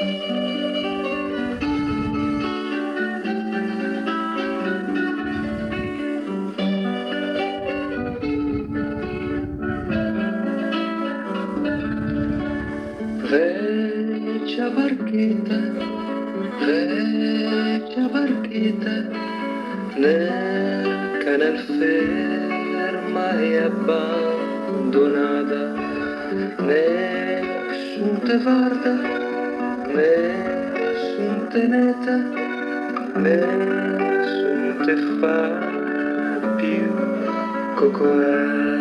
Vecchia barchetta nel canal ferma e abbandonata, nessun te guarda, nessun te neta, nessun te fa più cocoè.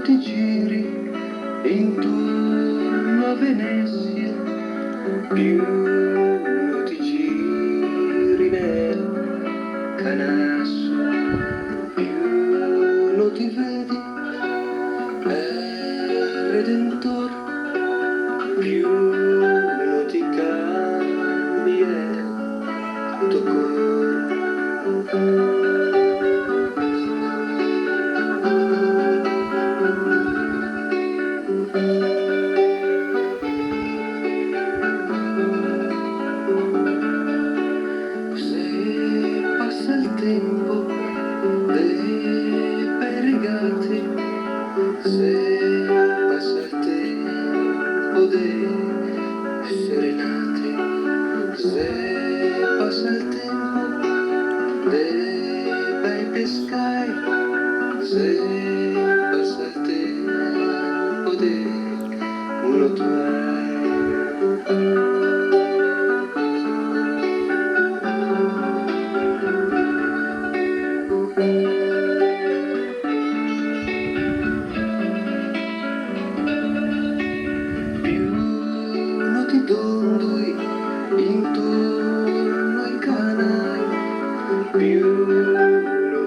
Ti giri intorno a Venezia, più ti giri nel canasso, più lo ti vedi è Redentor, più lo ti cambi il tuo cuore. Tempo dei bei regali, se passa il tempo dei serenati, se passa il tempo dei bei pescai, se passa il tempo dei monotuai. Dondui intorno ai canali, più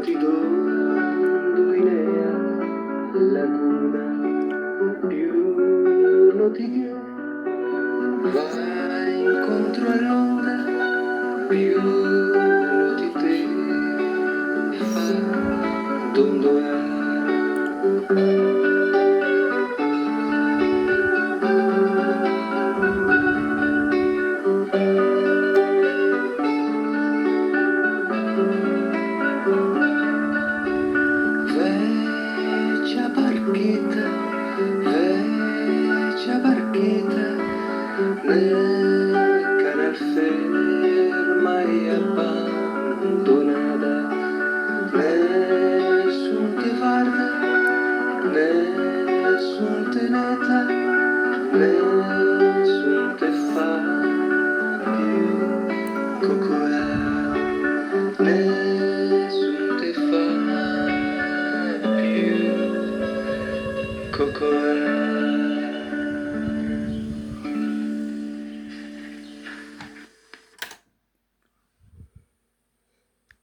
ti dondui nella laguna, più ti vai incontro all'onda, più ti te fa dondoare. Vecchia barchetta nel canal ferma e abbandonata, nessun te guarda, nessun te neta, nessun te fa più cocoè, nessun te fa più cocoè.